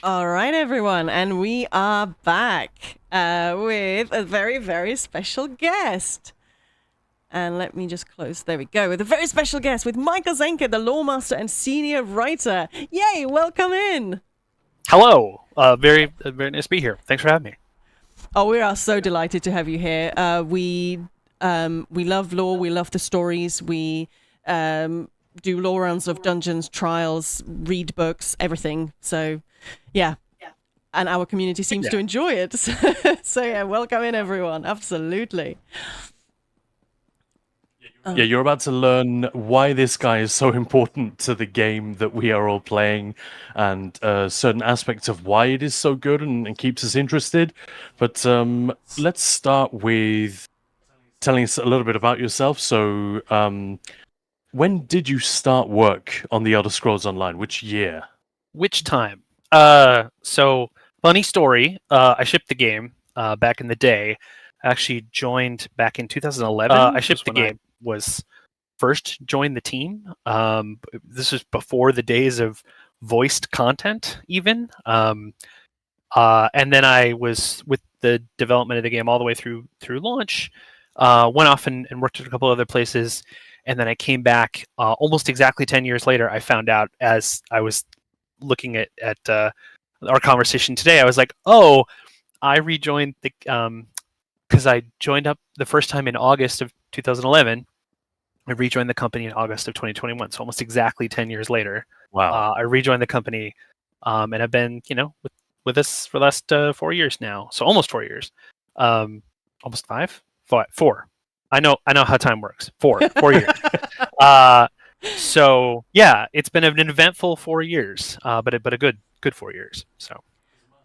All right, everyone, and we are back with a very, very special guest. And let me just close. There we go. With a very special guest, with Michael Zenke, the Loremaster and senior writer. Yay! Welcome in. Hello. Very nice to be here. Thanks for having me. Oh, we are so delighted to have you here. We love lore. We love the stories. We do lore rounds of dungeons, trials, read books, everything. So, yeah. And our community seems to enjoy it. So yeah, welcome in, everyone. Absolutely. Yeah, you're about to learn why this guy is so important to the game that we are all playing, and certain aspects of why it is so good and keeps us interested. But let's start with telling us a little bit about yourself. So, when did you start work on the Elder Scrolls Online? Which year? Which time? So funny story. I shipped the game back in the day. I actually joined back in 2011. I shipped the game. Was first joined the team. This was before the days of voiced content, even. And then I was with the development of the game all the way through launch. Went off and worked at a couple other places, and then I came back almost exactly 10 years later. I found out as I was looking at our conversation today. I was like, oh, I rejoined the because I joined up the first time in August of 2011. I rejoined the company in August of 2021, so almost exactly 10 years later. Wow. I rejoined the company, and I've been, with us for the last 4 years now. So almost 4 years, almost 4. I know how time works. 4 years. So yeah, it's been an eventful 4 years, but a good 4 years. So,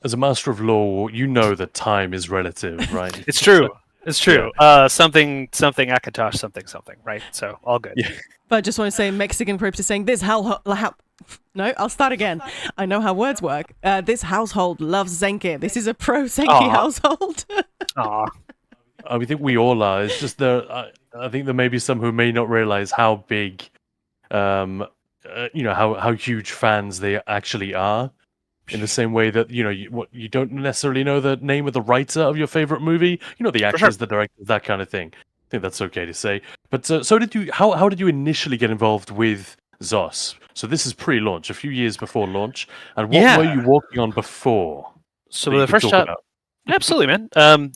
as a master of law, you know that time is relative, right? It's true. It's true. Yeah. Something Akatosh, something, right? So all good. Yeah. But I just want to say, Mexican Crips is saying this how no, I'll start again. I know how words work. This household loves Zenke. This is a pro Zenke household. Aww. I think we all are. It's just I think there may be some who may not realize how big, how huge fans they actually are. In the same way that you don't necessarily know the name of the writer of your favorite movie, the actors, the directors, that kind of thing. I think that's okay to say. But so did you? How did you initially get involved with ZOS? So this is pre-launch, a few years before launch. And what were you working on before? So the first job. Absolutely, man.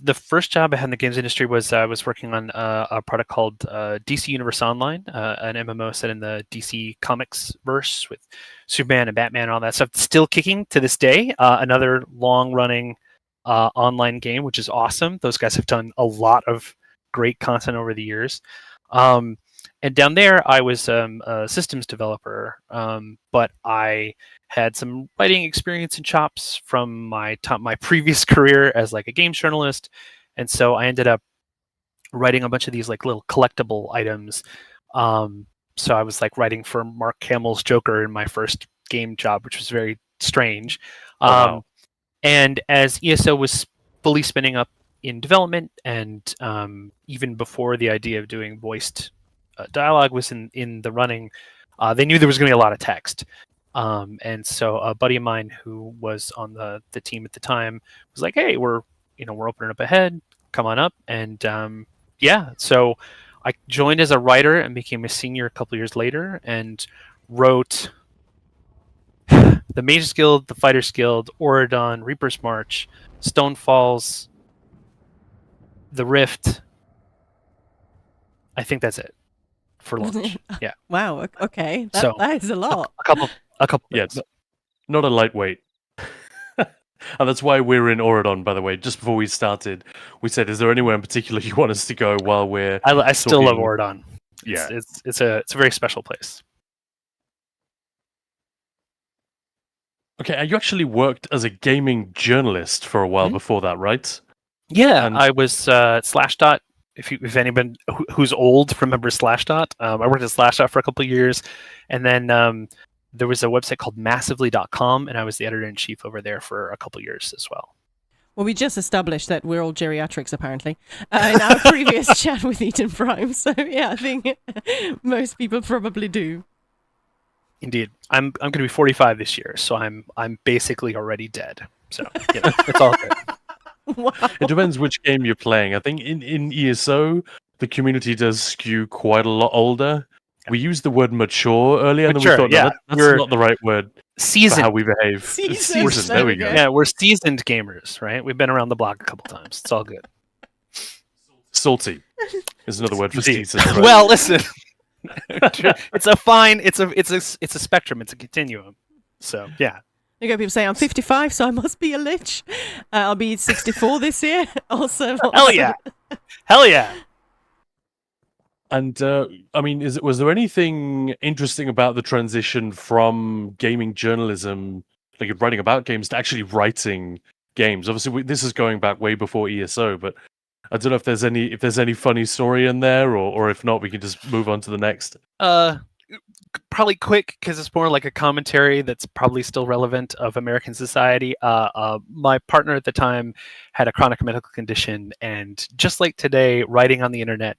The first job I had in the games industry was I was working on a product called DC Universe Online, an MMO set in the DC Comics verse with Superman and Batman and all that stuff. Still kicking to this day. Another long-running online game, which is awesome. Those guys have done a lot of great content over the years. And down there, I was a systems developer, but I had some writing experience and chops from my previous career as like a games journalist, and so I ended up writing a bunch of these like little collectible items. So I was like writing for Mark Hamill's Joker in my first game job, which was very strange. Wow. And as ESO was fully spinning up in development, and even before the idea of doing voiced dialogue was in the running, they knew there was going to be a lot of text. And so a buddy of mine who was on the team at the time was like, hey, we're opening up a head, come on up. And so I joined as a writer and became a senior a couple years later and wrote the Mages Guild, the Fighters Guild, Oridon, Reaper's March, Stonefalls, The Rift. I think that's it for launch. Yeah. Wow. Okay. So that is a lot. A couple. Yeah, not a lightweight. And that's why we're in Oridon, by the way. Just before we started, we said, is there anywhere in particular you want us to go while we're I still love Oridon. Yeah. It's a very special place. Okay, and you actually worked as a gaming journalist for a while before that, right? Yeah, I was Slashdot. If anyone who's old remembers Slashdot, I worked at Slashdot for a couple of years, and then there was a website called Massively.com, and I was the editor-in-chief over there for a couple of years as well. Well, we just established that we're all geriatrics, apparently, in our previous chat with Eaton Prime. So, yeah, I think most people probably do. Indeed. I'm going to be 45 this year, so I'm basically already dead. So it's all good. Wow. It depends which game you're playing. I think in ESO, the community does skew quite a lot older. We used the word mature earlier, and then we Mature, thought, no, yeah. that's not the right word for Seasoned. how we behave. Seasoned, There we go. Yeah, we're seasoned gamers, right? We've been around the block a couple times. It's all good. Salty is another word for Indeed. seasoned. Right? Well, listen. It's a fine. It's a spectrum. It's a continuum. So yeah. You got people saying I'm 55, so I must be a lich. I'll be 64 this year. Also, Hell yeah. Hell yeah. And I mean, was there anything interesting about the transition from gaming journalism, like writing about games, to actually writing games? Obviously, this is going back way before ESO, but I don't know if there's any funny story in there, or if not, we can just move on to the next. Probably quick because it's more like a commentary that's probably still relevant of American society. My partner at the time had a chronic medical condition, and just like today, writing on the internet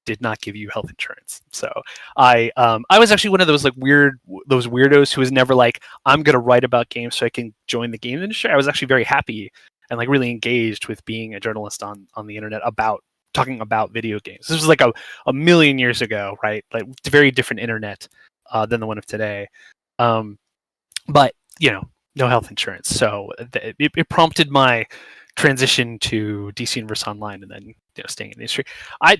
did not give you health insurance. So I was actually one of those those weirdos who was never like, I'm gonna write about games so I can join the game industry. I was actually very happy and like really engaged with being a journalist on the internet about talking about video games. This was like a million years ago, right? Like very different internet than the one of today. But no health insurance. So it prompted my transition to DC Universe Online, and then staying in the industry. I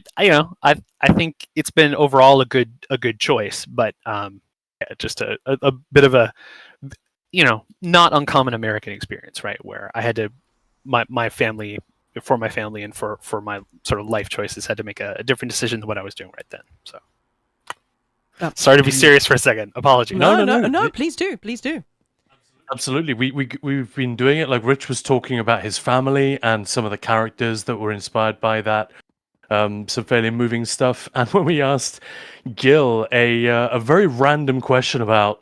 think it's been overall a good choice, but just a bit of a not uncommon American experience, right? Where I had to my family and for my sort of life choices had to make a different decision than what I was doing right then. So sorry to be serious for a second. Apologies. No, please do. Absolutely. We've been doing it, like Rich was talking about his family and some of the characters that were inspired by that. Some fairly moving stuff. And when we asked Gil a very random question about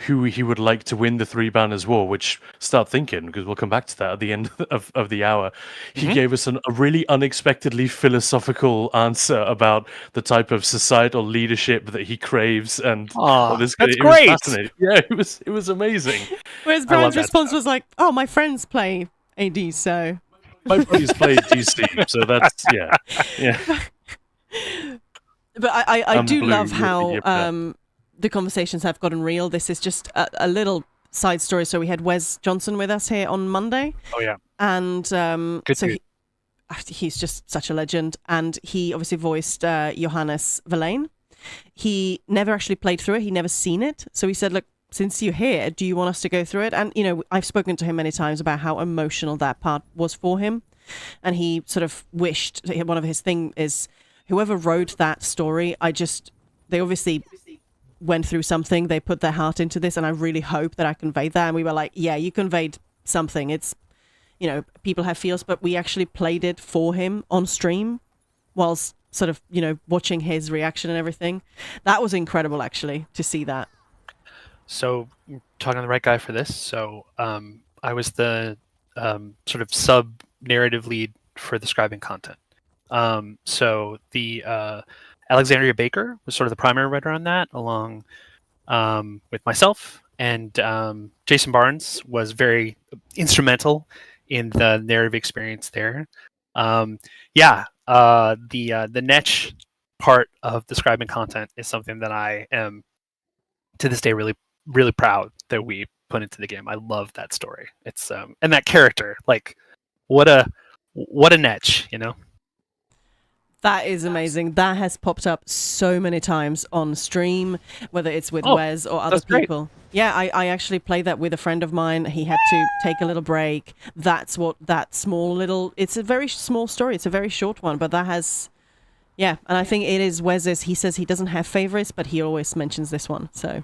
who he would like to win the Three Banners War, which start thinking, because we'll come back to that at the end of the hour, he gave us a really unexpectedly philosophical answer about the type of societal leadership that he craves. And that's it great. was fascinating. Yeah, it was amazing. Whereas Brian's response was like, "Oh, my friends play AD, so." My buddies played DC, so that's yeah. But I do Blue, love you- how the conversations have gotten real. This is just a little side story. So we had Wes Johnson with us here on Monday. Oh yeah, and Good so dude. he's just such a legend, and he obviously voiced Johannes Verlaine. He never actually played through it. He never seen it. So he said, "Look, since you're here, do you want us to go through it?" And, I've spoken to him many times about how emotional that part was for him. And he sort of wished, one of his thing is, whoever wrote that story, they obviously went through something, they put their heart into this, and I really hope that I conveyed that. And we were like, yeah, you conveyed something. It's, people have feels, but we actually played it for him on stream whilst sort of, watching his reaction and everything. That was incredible, actually, to see that. So you're talking to the right guy for this. So I was the sort of sub-narrative lead for the Scribing content. So the Alexandria Baker was sort of the primary writer on that, along with myself. And Jason Barnes was very instrumental in the narrative experience there. The niche part of the Scribing content is something that I am, to this day, really really proud that we put into the game. I love that story. It's and that character, like what a niche, That is amazing. That has popped up so many times on stream, whether it's with Wes or other people. Great. Yeah, I actually played that with a friend of mine. He had to take a little break. That's what that small little, it's a very small story. It's a very short one, but that has, and I think it is Wes's. He says he doesn't have favorites, but he always mentions this one. So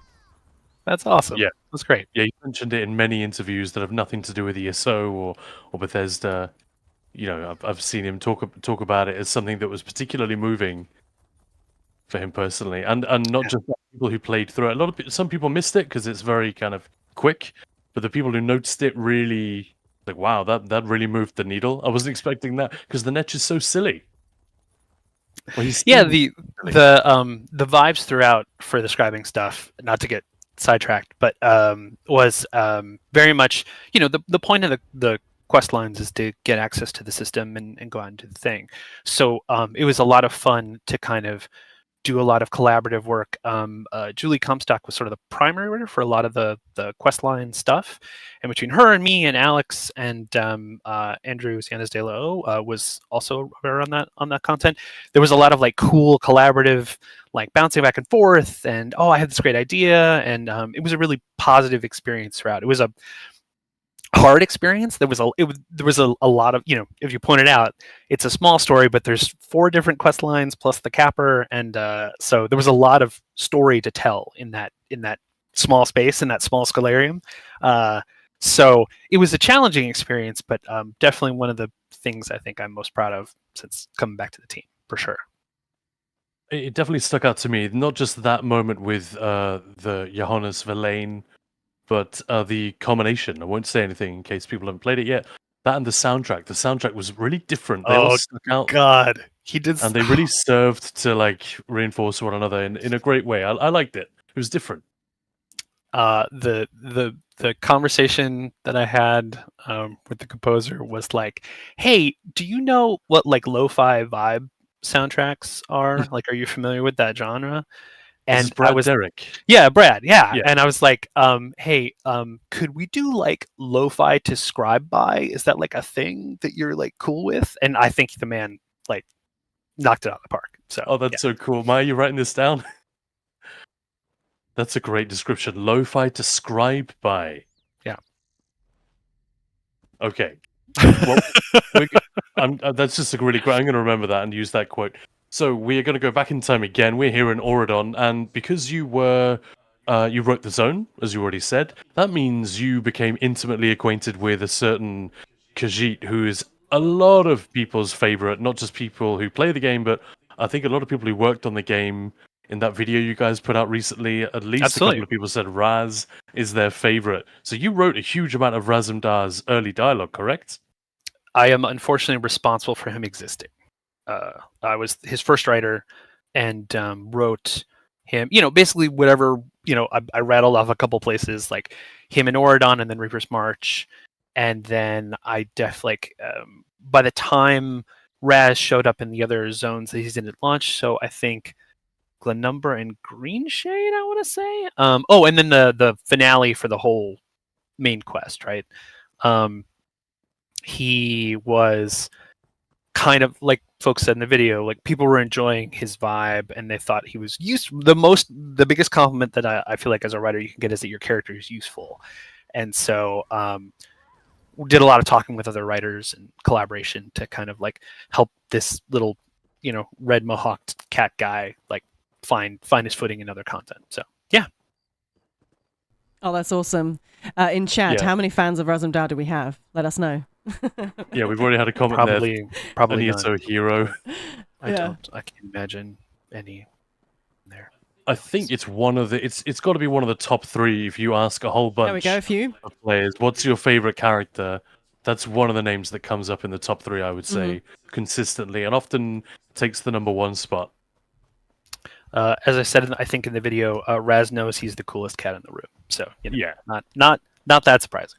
that's awesome. Yeah, that's great. Yeah, you mentioned it in many interviews that have nothing to do with ESO or Bethesda. I've seen him talk about it as something that was particularly moving for him personally, and not just people who played through it. Some people missed it because it's very kind of quick, but the people who noticed it really like, wow, that really moved the needle. I wasn't expecting that because the niche is so silly. Well, the vibes throughout for the Scribing stuff, not to get sidetracked, but was very much, the point of the quest lines is to get access to the system and go out and do the thing. So it was a lot of fun to kind of do a lot of collaborative work. Julie Comstock was sort of the primary writer for a lot of the questline stuff, and between her and me and Alex and Andrew Cianes de la O was also on that content. There was a lot of like cool collaborative, like bouncing back and forth, and I had this great idea, and it was a really positive experience throughout. It was a hard experience. There was a lot of, if you pointed out, it's a small story, but there's 4 different quest lines plus the capper, and so there was a lot of story to tell in that small space, in that small scholarium. So it was a challenging experience, but definitely one of the things I think I'm most proud of since coming back to the team, for sure. It definitely stuck out to me, not just that moment with the Johannes Verlaine, but the combination. I won't say anything in case people haven't played it yet. That and the soundtrack. The soundtrack was really different. They all stuck out. God, he did, and they really served to like reinforce one another in a great way. I liked it. It was different. The conversation that I had with the composer was like, "Hey, do you know what like lo-fi vibe soundtracks are? Like, are you familiar with that genre?" And Brad Derrick. Yeah, Brad. Yeah. And I was like, hey, could we do like lo-fi to scribe by? Is that like a thing that you're like cool with? And I think the man like knocked it out of the park. So that's so cool. Maya, you writing this down? That's a great description. Lo-fi to scribe by. Yeah. Okay. Well, that's just a really great. I'm going to remember that and use that quote. So we are going to go back in time again. We're here in Auradon, and because you wrote the zone, as you already said, that means you became intimately acquainted with a certain Khajiit, who is a lot of people's favorite, not just people who play the game, but I think a lot of people who worked on the game. In that video you guys put out recently, at least Absolutely. A couple of people said Raz is their favorite. So you wrote a huge amount of Razum-dar's early dialogue, correct? I am unfortunately responsible for him existing. I was his first writer and wrote him, basically whatever, I rattled off a couple places like him in Auradon and then Reaper's March. And then I by the time Raz showed up in the other zones that he's in at launch, so I think Glenumber and Greenshade, I want to say. And then the finale for the whole main quest, right? He was kind of like folks said in the video, like people were enjoying his vibe and they thought he was the biggest compliment that I feel like as a writer you can get is that your character is useful. And so we did a lot of talking with other writers and collaboration to kind of like help this little, red mohawked cat guy like find his footing in other content. So yeah. Oh, that's awesome. In chat, how many fans of Razum-dar do we have? Let us know. Yeah, we've already had a comment probably An ESO hero. I can't imagine any there. I think it's one of the it's got to be one of the top 3 if you ask a whole bunch there we go, a few of players. What's your favorite character? That's one of the names that comes up in the top 3, I would say, consistently, and often takes the number 1 spot. As I said, I think in the video, Raz knows he's the coolest cat in the room. So not that surprising.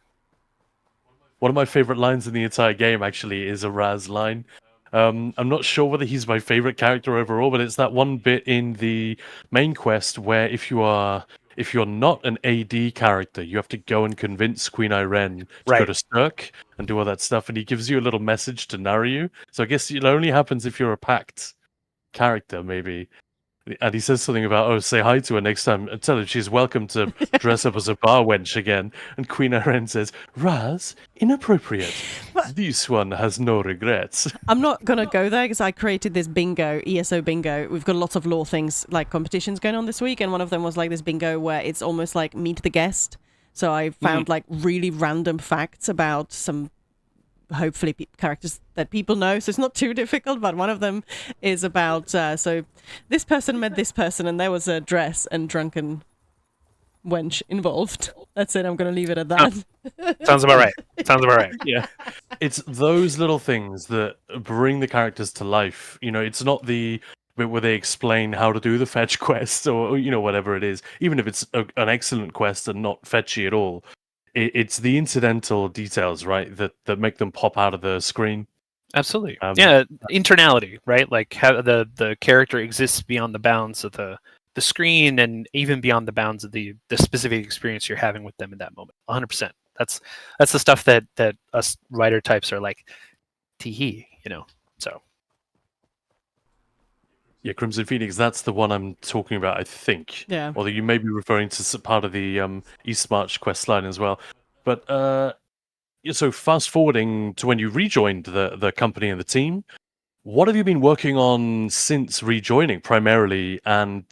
One of my favorite lines in the entire game actually is a Raz line. I'm not sure whether he's my favorite character overall, but it's that one bit in the main quest where if you're not an AD character, you have to go and convince Queen Irene to go to Stirk and do all that stuff, and he gives you a little message to narrow you. So I guess it only happens if you're a pact character, maybe. And he says something about, say hi to her next time and tell her she's welcome to dress up as a bar wench again. And Queen Irene says, Raz, inappropriate. This one has no regrets. I'm not going to go there because I created this bingo, ESO bingo. We've got lots of lore things, like competitions going on this week. And one of them was like this bingo where it's almost like meet the guest. So I found like really random facts about some hopefully characters that people know, so it's not too difficult, but one of them is about so this person met this person and there was a dress and drunken wench involved. That's it. I'm going to leave it at that. Sounds about right. Yeah. It's those little things that bring the characters to life. It's not the bit where they explain how to do the fetch quest or whatever it is, even if it's an excellent quest and not fetchy at all. It's the incidental details, right, that make them pop out of the screen. Absolutely. Yeah, internality, right? Like how the character exists beyond the bounds of the screen and even beyond the bounds of the specific experience you're having with them in that moment. 100%. That's the stuff that us writer types are like, tee so. Yeah, Crimson Phoenix, that's the one I'm talking about, I think. Yeah. Although you may be referring to part of the East March quest line as well. But so fast forwarding to when you rejoined the company and the team, what have you been working on since rejoining primarily? And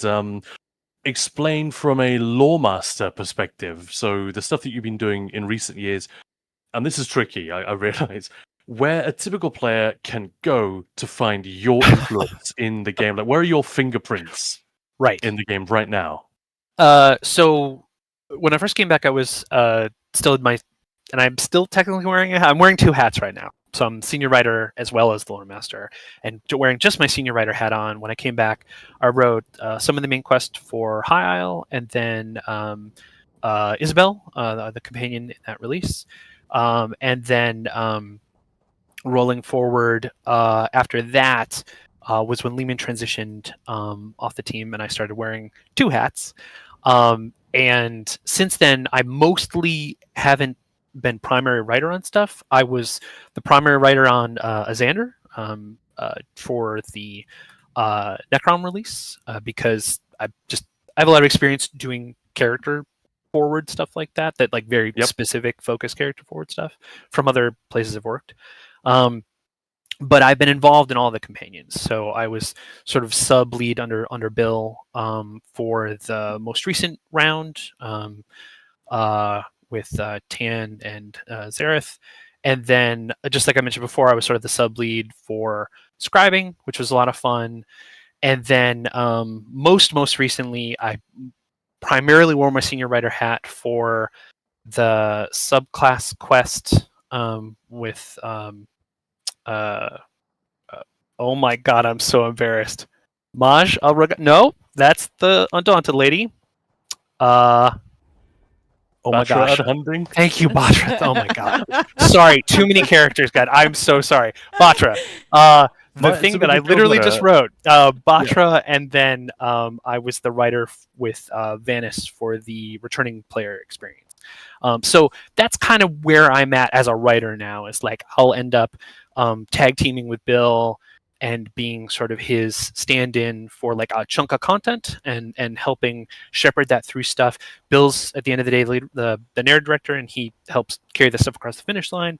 explain from a Loremaster perspective. So the stuff that you've been doing in recent years, and this is tricky, I realize, where a typical player can go to find your influence in the game. Like, where are your fingerprints in the game right now? So when I first came back, I was still in my, and I'm still technically wearing I'm wearing two hats right now. So I'm senior writer as well as the Loremaster, and wearing just my senior writer hat on. When I came back, I wrote some of the main quest for High Isle, and then Isabel, the companion in that release, and then rolling forward after that was when Lehman transitioned off the team, and I started wearing two hats. And since then, I mostly haven't been primary writer on stuff. I was the primary writer on Xander for the Necrom release because I have a lot of experience doing character forward stuff like that like very specific focus character forward stuff from other places I've worked. But I've been involved in all the companions. So I was sort of sub lead under Bill for the most recent round with Tan and Zareth. And then, just like I mentioned before, I was sort of the sub lead for Scribing, which was a lot of fun. And then most recently, I primarily wore my senior writer hat for the subclass quest with oh my god, I'm so embarrassed. Maj no, that's the Undaunted lady. Oh my gosh. Hunting. Thank you, Batra. Oh my god. Sorry, too many characters, God. I'm so sorry. Batra. The thing that I literally just wrote. Batra, and then I was the writer with Vanis for the returning player experience. So that's kind of where I'm at as a writer now. Is like I'll end up tag teaming with Bill and being sort of his stand-in for like a chunk of content and helping shepherd that through stuff. Bill's at the end of the day the narrative director, and he helps carry the stuff across the finish line.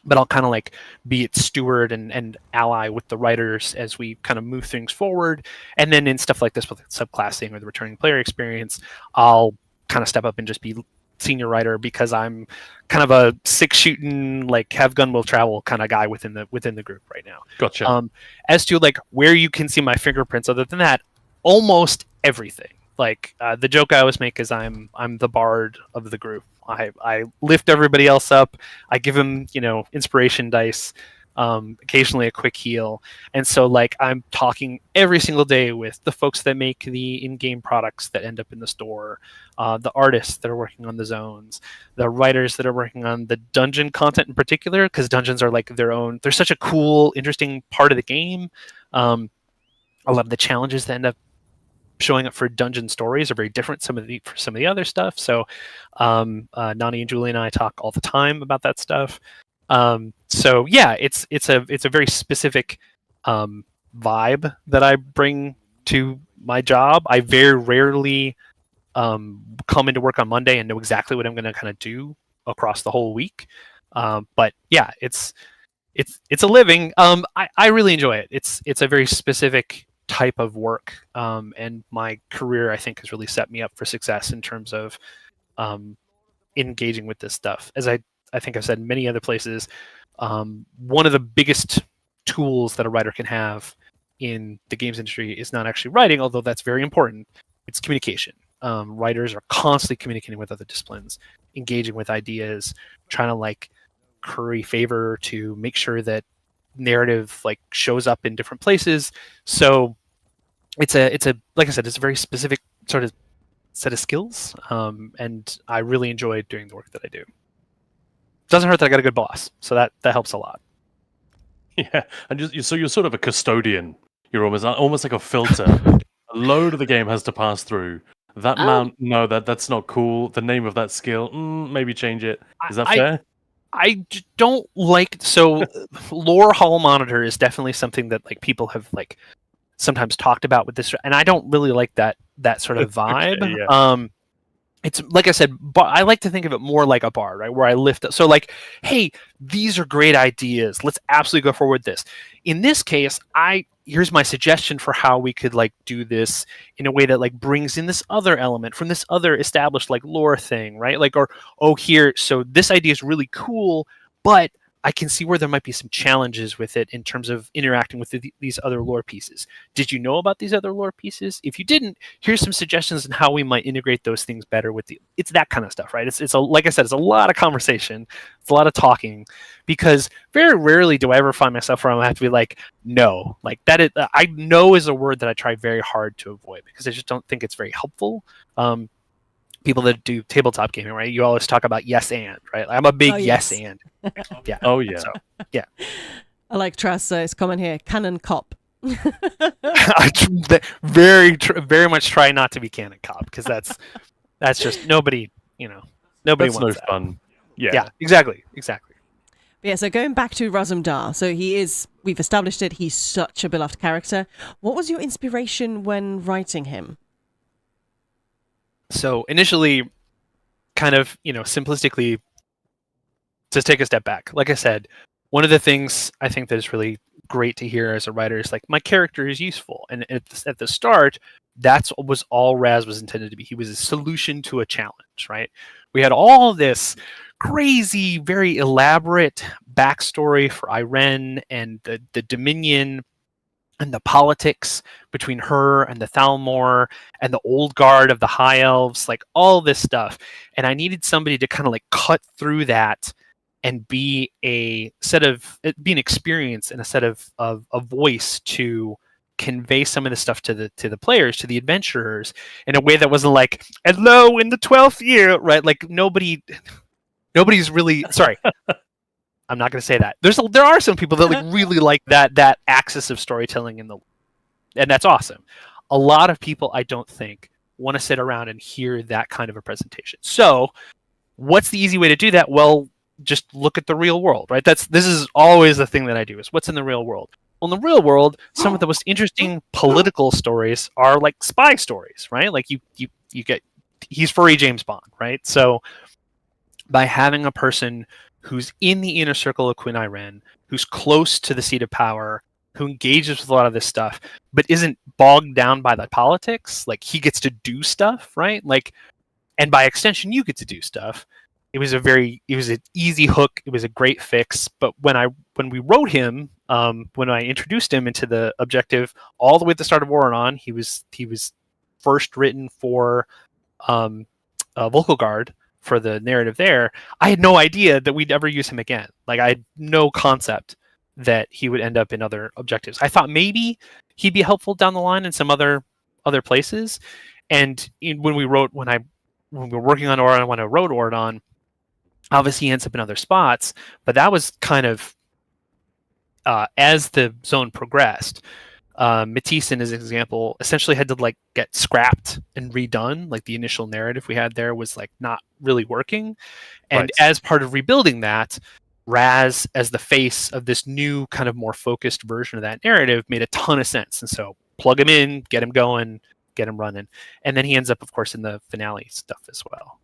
But I'll kind of like be its steward and ally with the writers as we kind of move things forward. And then in stuff like this with subclassing or the returning player experience, I'll kind of step up and just be senior writer because I'm kind of a 6-shooting, like have gun will travel kind of guy within the group right now. Gotcha. As to like where you can see my fingerprints, other than that, almost everything. Like the joke I always make is I'm the bard of the group. I lift everybody else up. I give them inspiration dice, occasionally a quick heal, and so like I'm talking every single day with the folks that make the in-game products that end up in the store, the artists that are working on the zones, the writers that are working on the dungeon content in particular, because dungeons are like they're such a cool, interesting part of the game. A lot of the challenges that end up showing up for dungeon stories are very different for some of the other stuff. So Nani and Julie and I talk all the time about that stuff. So yeah, it's a very specific vibe that I bring to my job. I very rarely come into work on Monday and know exactly what I'm going to kind of do across the whole week. But yeah, it's a living. I really enjoy it. It's a very specific type of work, and my career I think has really set me up for success in terms of engaging with this stuff. As I think I've said in many other places, one of the biggest tools that a writer can have in the games industry is not actually writing, although that's very important. It's communication. Writers are constantly communicating with other disciplines, engaging with ideas, trying to like curry favor to make sure that narrative like shows up in different places. So it's a like I said, it's a very specific sort of set of skills, and I really enjoy doing the work that I do. Doesn't hurt that I got a good boss, so that helps a lot. Yeah, and so you're sort of a custodian. You're almost like a filter. A load of the game has to pass through. That mount, no, that's not cool. The name of that skill, maybe change it. Is that fair? Don't like lore hall monitor is definitely something that like people have like sometimes talked about with this, and I don't really like that sort of vibe. Okay, yeah. It's like I said, but I like to think of it more like a bar, right? Where I lift up. So like, hey, these are great ideas. Let's absolutely go forward with this. In this case, here's my suggestion for how we could like do this in a way that like brings in this other element from this other established like lore thing, right? Like, so this idea is really cool, but I can see where there might be some challenges with it in terms of interacting with these other lore pieces. Did you know about these other lore pieces? If you didn't, here's some suggestions on how we might integrate those things better with it's that kind of stuff, right? It's like I said, it's a lot of conversation. It's a lot of talking, because very rarely do I ever find myself where I have to be like, no, like that is, I know is a word that I try very hard to avoid because I just don't think it's very helpful. People that do tabletop gaming, right? You always talk about yes and, right? I'm a big yes and. Yeah. Oh yeah. So, yeah. I like Tras it's common here. Canon cop. I very much try not to be canon cop because that's just nobody That's wants no that. fun. Yeah, exactly. Yeah, so going back to Razum-dar, so we've established it, he's such a beloved character. What was your inspiration when writing him? So initially, kind of, simplistically, just take a step back. Like I said, one of the things I think that is really great to hear as a writer is like, my character is useful. And at the start, that's was all Raz was intended to be. He was a solution to a challenge, right? We had all this crazy, very elaborate backstory for Irene and the Dominion and the politics between her and the Thalmor and the old guard of the High Elves, like all this stuff. And I needed somebody to kind of like cut through that and be an experience and a set of a voice to convey some of the stuff to the players, to the adventurers, in a way that wasn't like, hello in the 12th year, right? Like nobody's really sorry. I'm not going to say that. There are some people that like really like that axis of storytelling and that's awesome. A lot of people, I don't think, want to sit around and hear that kind of a presentation. So, what's the easy way to do that? Well, just look at the real world, right? This is always the thing that I do, is what's in the real world. Well, in the real world, some of the most interesting political stories are like spy stories, right? Like you get, he's furry James Bond, right? So by having a person who's in the inner circle of Queen Irene, who's close to the seat of power, who engages with a lot of this stuff, but isn't bogged down by the politics, like he gets to do stuff, right? Like, and by extension, you get to do stuff. It was an easy hook. It was a great fix. But when we wrote him, when I introduced him into the objective, all the way at the start of War he was first written for Vocal Guard for the narrative there. I had no idea that we'd ever use him again. Like I had no concept that he would end up in other objectives. I thought maybe he'd be helpful down the line in some other places. And when we were working on Ordon, when I wrote Ordon, obviously he ends up in other spots, but that was kind of as the zone progressed. Matisse, in his example, essentially had to like get scrapped and redone. Like the initial narrative we had there was like not really working, and Right. as part of rebuilding that, Raz as the face of this new kind of more focused version of that narrative made a ton of sense. And so plug him in, get him going, get him running, and then he ends up, of course, in the finale stuff as well.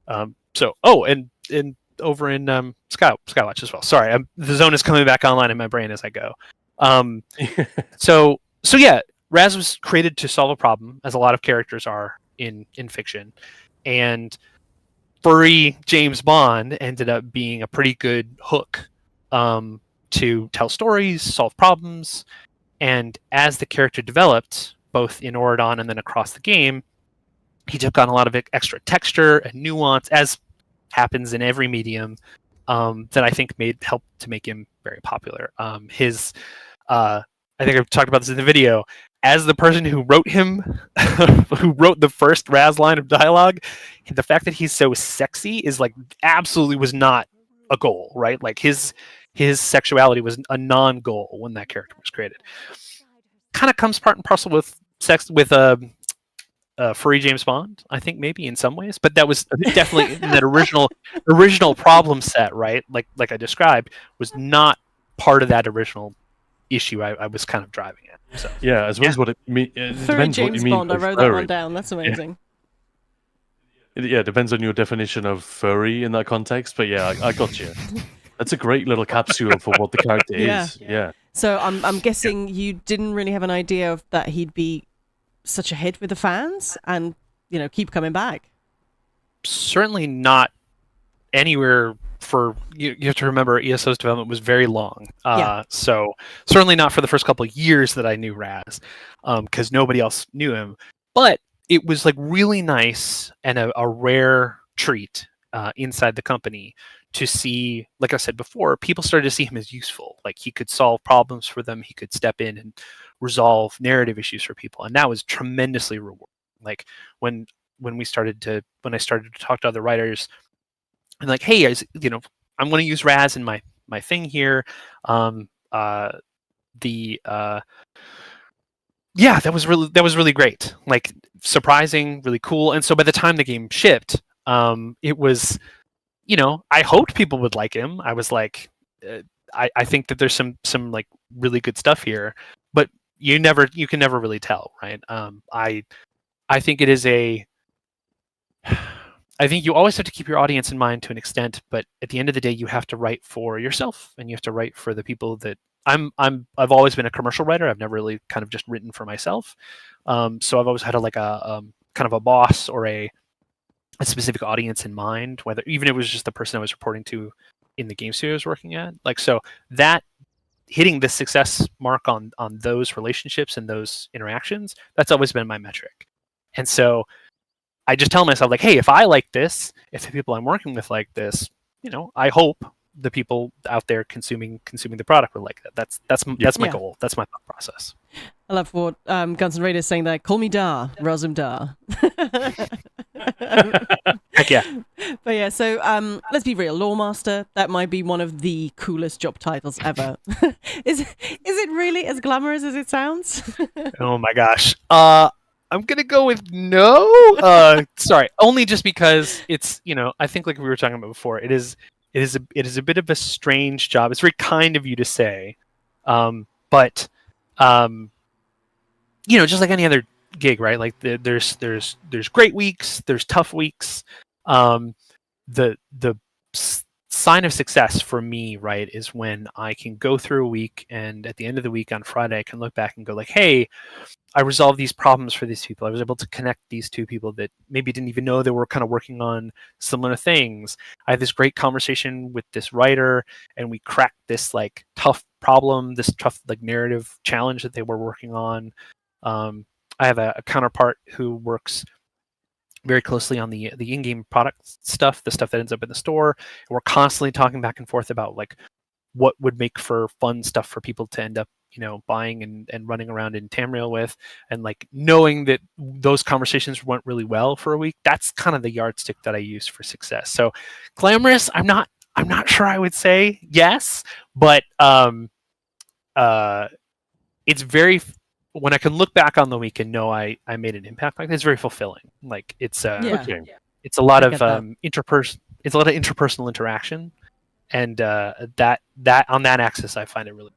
And over in Skywatch as well. Sorry, the zone is coming back online in my brain as I go. So yeah, Raz was created to solve a problem, as a lot of characters are in fiction, and furry James Bond ended up being a pretty good hook to tell stories, solve problems, and as the character developed, both in Ordon and then across the game, he took on a lot of extra texture and nuance, as happens in every medium, that I think helped to make him very popular. I think I've talked about this in the video. As the person who wrote him, who wrote the first Raz line of dialogue, the fact that he's so sexy is like absolutely was not a goal, right? Like his sexuality was a non-goal when that character was created. Kind of comes part and parcel with sex with furry James Bond, I think maybe in some ways, but that was definitely in that original problem set, right? Like I described, was not part of that original issue I was kind of driving at. So Yeah, as well as what it means. Furry James Bond, I wrote that one down. That's amazing. Yeah, it depends on your definition of furry in that context, but yeah, I got you. That's a great little capsule for what the character is. Yeah. So I'm guessing you didn't really have an idea of that he'd be such a hit with the fans and, keep coming back. Certainly not anywhere for you have to remember ESO's development was very long. So certainly not for the first couple of years that I knew Raz, because nobody else knew him. But it was like really nice and a rare treat inside the company to see, like I said before, people started to see him as useful. Like he could solve problems for them. He could step in and resolve narrative issues for people. And that was tremendously rewarding. Like when I started to talk to other writers and like, hey, I'm going to use Raz in my thing here. That was really great. Like surprising, really cool. And so by the time the game shipped, it was, I hoped people would like him. I was like, I think that there's some like really good stuff here, but you can never really tell, right? I think it is I think you always have to keep your audience in mind to an extent, but at the end of the day, you have to write for yourself and you have to write for the people that I've always been a commercial writer. I've never really kind of just written for myself. So I've always had a kind of a boss or a specific audience in mind, whether even if it was just the person I was reporting to in the game studio I was working at. Like, so that hitting the success mark on those relationships and those interactions, that's always been my metric. And so I just tell myself like, hey, if I like this, if the people I'm working with like this, I hope the people out there consuming the product will like that. That's my goal. That's my thought process. I love what Guns N' Roses saying that. Call me Dar, Razum-dar. Heck yeah. But yeah, so let's be real. Loremaster, that might be one of the coolest job titles ever. Is it really as glamorous as it sounds? Oh my gosh. I'm gonna go with no. Sorry, only just because it's I think like we were talking about before. It is a bit of a strange job. It's very kind of you to say, but just like any other gig, right? Like there's great weeks, there's tough weeks. The sign of success for me, right, is when I can go through a week and at the end of the week on Friday, I can look back and go like, hey, I resolved these problems for these people. I was able to connect these two people that maybe didn't even know they were kind of working on similar things. I had this great conversation with this writer and we cracked this like tough problem, this tough like narrative challenge that they were working on. I have a counterpart who works very closely on the in-game product stuff, the stuff that ends up in the store. And we're constantly talking back and forth about like what would make for fun stuff for people to end up, buying and running around in Tamriel with, and like knowing that those conversations went really well for a week. That's kind of the yardstick that I use for success. So glamorous, I'm not sure I would say yes, but it's very, when I can look back on the week and know I made an impact, like it's very fulfilling. Like it's it's a lot of interpersonal interaction, and that on that axis I find it really,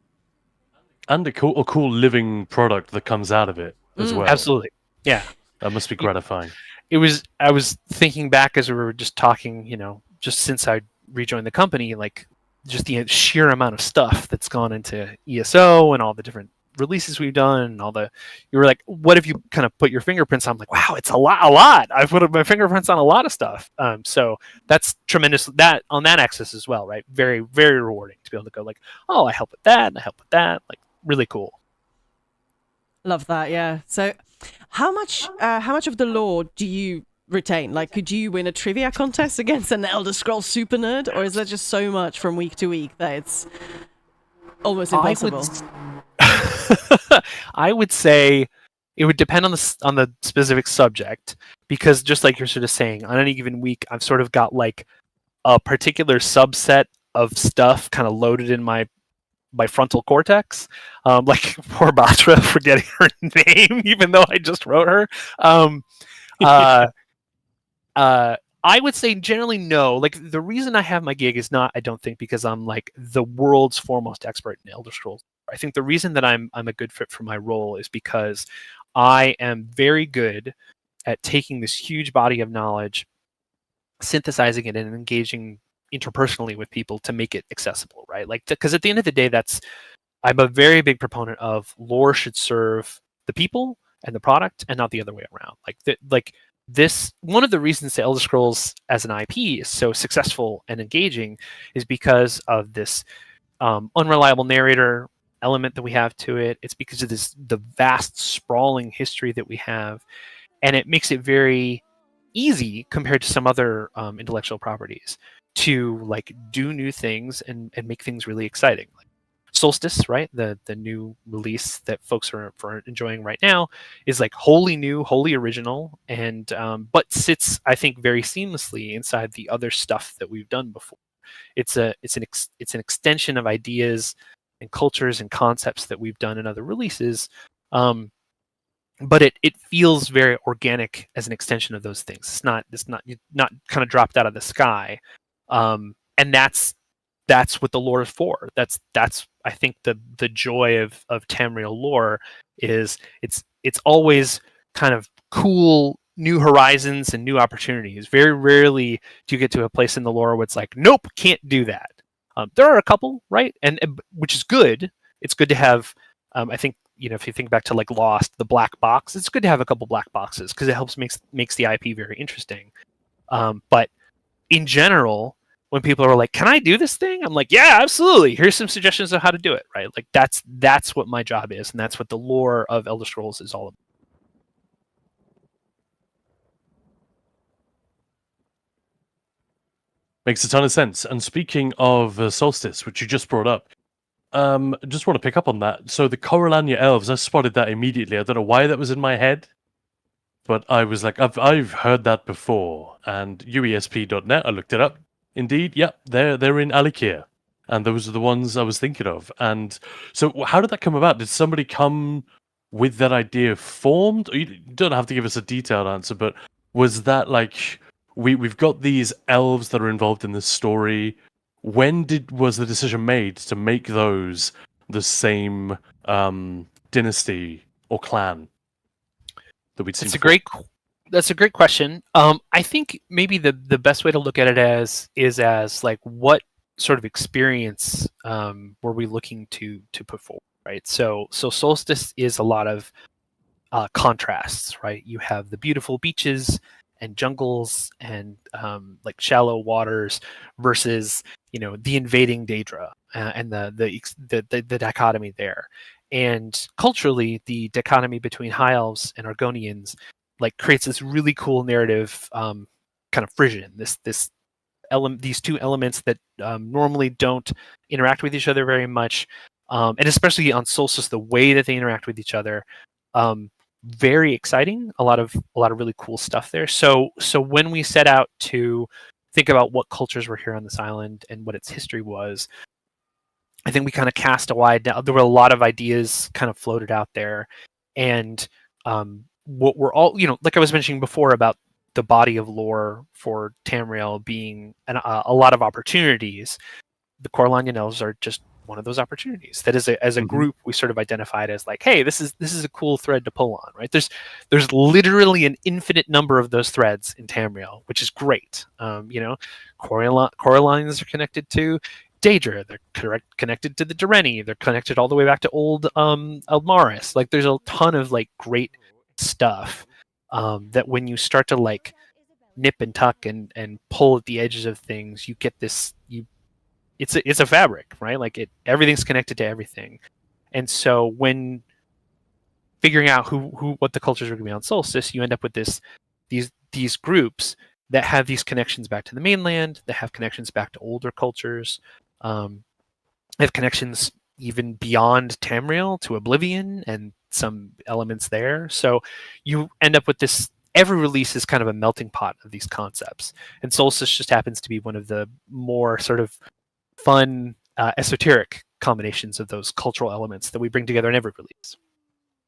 and a cool living product that comes out of it as well. Absolutely, yeah, that must be gratifying. I was thinking back as we were just talking, just since I rejoined the company, like just the sheer amount of stuff that's gone into ESO and all the different releases we've done and you were like, what if you kind of put your fingerprints on? I'm like, wow, it's a lot. I've put my fingerprints on a lot of stuff. So that's tremendous, that on that axis as well, right? Very, very rewarding to be able to go like, oh, I help with that and I help with that. Like really cool. Love that. Yeah. So how much of the lore do you retain? Like, could you win a trivia contest against an Elder Scrolls super nerd, or is there just so much from week to week that it's almost impossible? I would say it would depend on the specific subject, because just like you're sort of saying, on any given week, I've sort of got like a particular subset of stuff kind of loaded in my frontal cortex. Like poor Batra, forgetting her name, even though I just wrote her. I would say generally no. Like, the reason I have my gig is not, I don't think, because I'm like the world's foremost expert in Elder Scrolls. I think the reason that I'm a good fit for my role is because I am very good at taking this huge body of knowledge, synthesizing it, and engaging interpersonally with people to make it accessible, right? Like, because at the end of the day, I'm a very big proponent of lore should serve the people and the product, and not the other way around. This, one of the reasons the Elder Scrolls as an IP is so successful and engaging is because of this unreliable narrator element that we have to it. It's because of the vast sprawling history that we have, and it makes it very easy compared to some other intellectual properties to like do new things and make things really exciting. Like Solstice, right? The new release that folks are enjoying right now is like wholly new, wholly original, and but sits, I think, very seamlessly inside the other stuff that we've done before. It's an extension of ideas and cultures and concepts that we've done in other releases, but it feels very organic as an extension of those things. It's not kind of dropped out of the sky, and that's what the lore is for. That's I think the joy of Tamriel lore is it's always kind of cool, new horizons and new opportunities. Very rarely do you get to a place in the lore where it's like, nope, can't do that. There are a couple, right, and which is good. It's good to have. I think, if you think back to like Lost, the black box, it's good to have a couple black boxes because it helps makes the IP very interesting. But in general, when people are like, "Can I do this thing?" I'm like, "Yeah, absolutely. Here's some suggestions of how to do it." Right? Like that's what my job is, and that's what the lore of Elder Scrolls is all about. Makes a ton of sense. And speaking of Solstice, which you just brought up, just want to pick up on that. So the Corellania elves, I spotted that immediately. I don't know why that was in my head, but I was like, I've heard that before. And UESP.net, I looked it up. Indeed, yep, they're in Alikir, and those are the ones I was thinking of. And so, how did that come about? Did somebody come with that idea formed? You don't have to give us a detailed answer, but was that like we've got these elves that are involved in this story? When was the decision made to make those the same dynasty or clan that we'd seen? That's a great question. I think maybe the best way to look at it is as like, what sort of experience were we looking to put forward, right? So Solstice is a lot of contrasts, right? You have the beautiful beaches and jungles and like shallow waters versus the invading Daedra and the dichotomy there. And culturally, the dichotomy between high elves and Argonians like creates this really cool narrative kind of frisson. These two elements that normally don't interact with each other very much, and especially on Solstice, the way that they interact with each other, very exciting. A lot of really cool stuff there. So when we set out to think about what cultures were here on this island and what its history was, I think we kind of cast a wide net. There were a lot of ideas kind of floated out there, and what we're all, like I was mentioning before about the body of lore for Tamriel being a lot of opportunities. The Corellanian elves are just one of those opportunities. That is as a group we sort of identified as like, hey, this is a cool thread to pull on, right? There's literally an infinite number of those threads in Tamriel, which is great. Corellanians are connected to Daedra, they're connected to the Dureni, they're connected all the way back to old Elmaris. Like, there's a ton of like great stuff that when you start to like nip and tuck and pull at the edges of things, you get this it's a fabric, right? Like everything's connected to everything. And so when figuring out what the cultures are going to be on Solstice, you end up with these groups that have these connections back to the mainland, that have connections back to older cultures, have connections even beyond Tamriel to Oblivion and some elements there. So you end up with this. Every release is kind of a melting pot of these concepts, and Solstice just happens to be one of the more sort of fun, esoteric combinations of those cultural elements that we bring together in every release.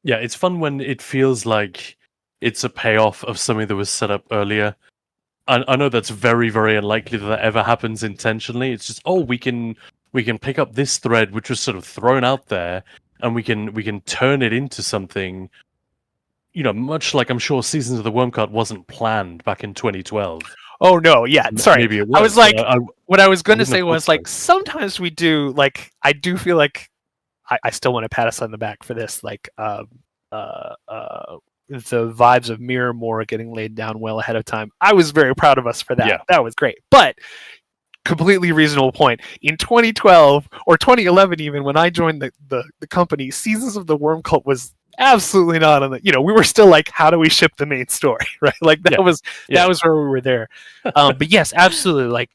Yeah, it's fun when it feels like it's a payoff of something that was set up earlier. I know that's very, very unlikely that ever happens intentionally. It's just, we can pick up this thread which was sort of thrown out there, and we can turn it into something. Much like I'm sure Seasons of the Wormcart wasn't planned back in 2012. Oh no, yeah, sorry. Maybe it was. I was like, what I was going to say was like, so. sometimes we do like, I do feel like I still want to pat us on the back for this, like the vibes of Miramore getting laid down well ahead of time. I was very proud of us for that. Yeah. That was great. But completely reasonable point. In 2012 or 2011, even when I joined the company, Seasons of the Worm Cult was absolutely not on the. We were still like, how do we ship the main story, right? Like that was where we were there. But yes, absolutely. Like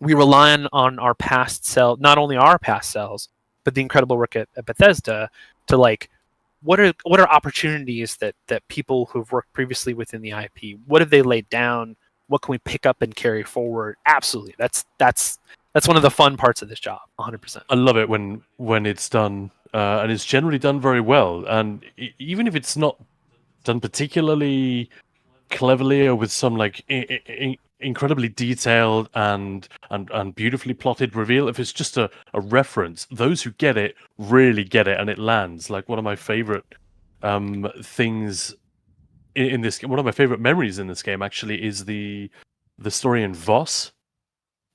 we rely on our past self, not only our past selves, but the incredible work at Bethesda to like, what are opportunities that people who've worked previously within the IP, what have they laid down? What can we pick up and carry forward? Absolutely. That's one of the fun parts of this job, 100%. I love it when it's done, and it's generally done very well. And even if it's not done particularly cleverly or with some like incredibly detailed and beautifully plotted reveal, if it's just a reference, those who get it really get it, and it lands. Like one of my favorite things in this, one of my favorite memories in this game actually is the story in Voss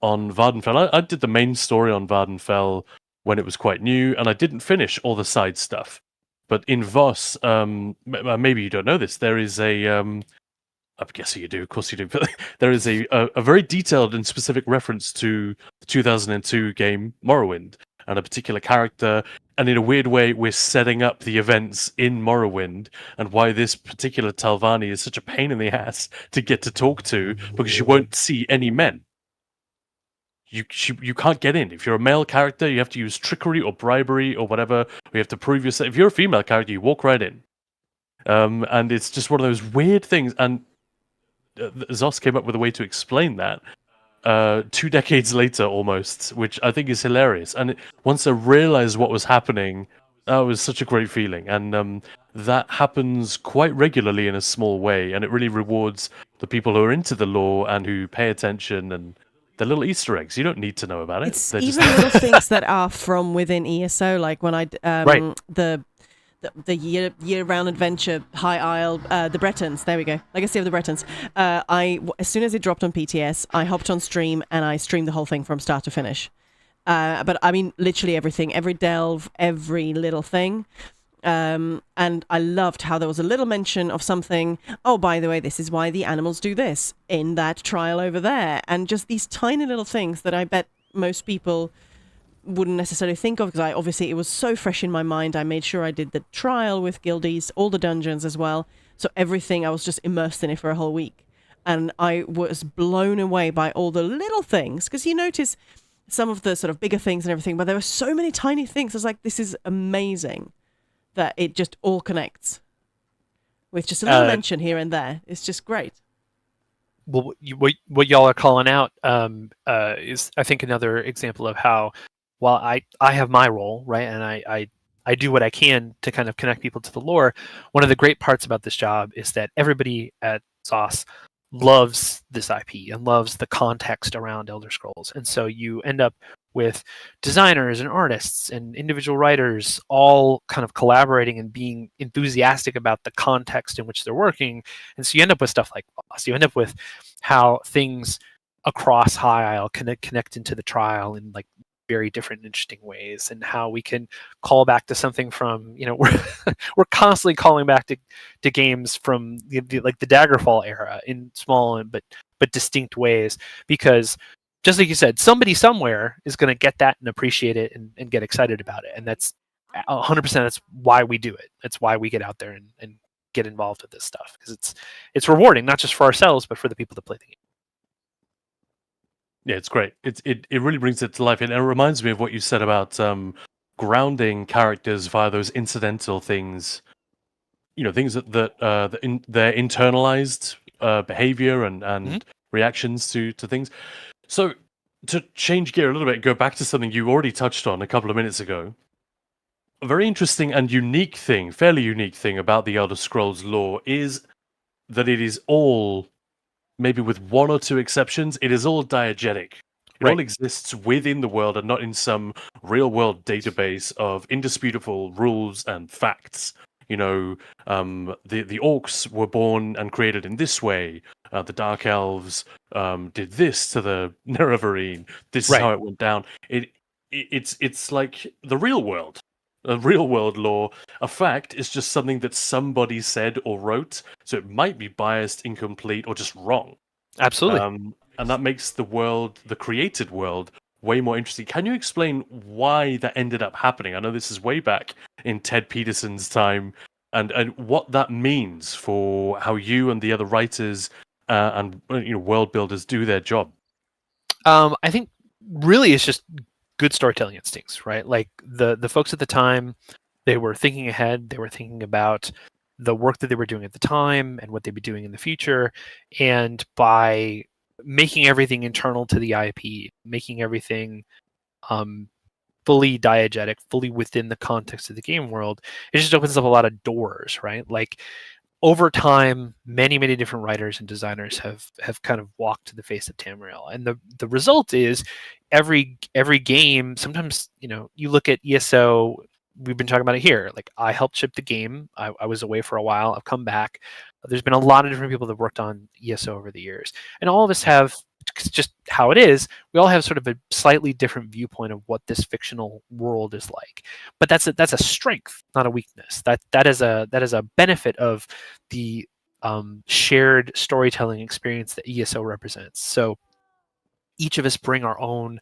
on Vardenfell. I did the main story on Vardenfell when it was quite new, and I didn't finish all the side stuff. But in Voss, maybe you don't know this, there is a I'm guessing you do, of course you do, but there is a very detailed and specific reference to the 2002 game Morrowind and a particular character, and in a weird way we're setting up the events in Morrowind and why this particular Talvani is such a pain in the ass to get to talk to, because you won't see any men. You can't get in. If you're a male character, you have to use trickery or bribery or whatever. You have to prove yourself. If you're a female character, you walk right in. And it's just one of those weird things, and Zos came up with a way to explain that 2 decades later almost, which I think is hilarious. And once I realized what was happening, that was such a great feeling. And that happens quite regularly in a small way, and it really rewards the people who are into the lore and who pay attention, and the little Easter eggs. You don't need to know about it. It's even little things that are from within ESO, like when I right. the year-round adventure, High Isle, the Bretons. There we go. Legacy of the Bretons. As soon as it dropped on PTS, I hopped on stream and I streamed the whole thing from start to finish. But I mean, literally everything, every delve, every little thing. And I loved how there was a little mention of something. Oh, by the way, this is why the animals do this in that trial over there, and just these tiny little things that I bet most people wouldn't necessarily think of, because obviously it was so fresh in my mind. I made sure I did the trial with guildies, all the dungeons as well. So everything, I was just immersed in it for a whole week. And I was blown away by all the little things, because you notice some of the sort of bigger things and everything, but there were so many tiny things. I was like, this is amazing that it just all connects with just a little mention here and there. It's just great. Well, what y'all are calling out is, I think, another example of how, while I have my role, right, and I do what I can to kind of connect people to the lore, one of the great parts about this job is that everybody at ZOS loves this IP and loves the context around Elder Scrolls. And so you end up with designers and artists and individual writers all kind of collaborating and being enthusiastic about the context in which they're working. And so you end up with stuff like Boss. You end up with how things across High Isle connect into the trial in like very different, interesting ways, and how we can call back to something from, we're constantly calling back to games from the Daggerfall era in small but distinct ways, because just like you said, somebody somewhere is going to get that and appreciate it and get excited about it. And that's 100%. That's why we do it. That's why we get out there and get involved with this stuff, because it's rewarding, not just for ourselves, but for the people that play the game. Yeah, it's great. It really brings it to life, and it reminds me of what you said about grounding characters via those incidental things, things that their internalized behavior and reactions to things. So to change gear a little bit, go back to something you already touched on a couple of minutes ago. A very interesting and fairly unique thing about the Elder Scrolls lore is that it is all, maybe with one or two exceptions, it is all diegetic. It all exists within the world and not in some real-world database of indisputable rules and facts. The orcs were born and created in this way. The Dark Elves did this to the Nerevarine. This is how it went down. It's like the real world. A real world lore. A fact is just something that somebody said or wrote, so it might be biased, incomplete, or just wrong. Absolutely. And that makes the world, the created world, way more interesting. Can you explain why that ended up happening? I know this is way back in Ted Peterson's time, and what that means for how you and the other writers and world builders do their job. I think really it's just good storytelling instincts, right? Like the folks at the time, they were thinking ahead. They were thinking about the work that they were doing at the time and what they'd be doing in the future. And by making everything internal to the IP, making everything fully diegetic, fully within the context of the game world, it just opens up a lot of doors, right? Like over time, many different writers and designers have kind of walked the face of Tamriel, and the result is every game. Sometimes you look at ESO. We've been talking about it here. Like I helped ship the game. I was away for a while. I've come back. There's been a lot of different people that worked on ESO over the years, and all of us have, just how it is, we all have sort of a slightly different viewpoint of what this fictional world is like. But that's a strength, not a weakness. That is a benefit of the shared storytelling experience that ESO represents. So each of us bring our own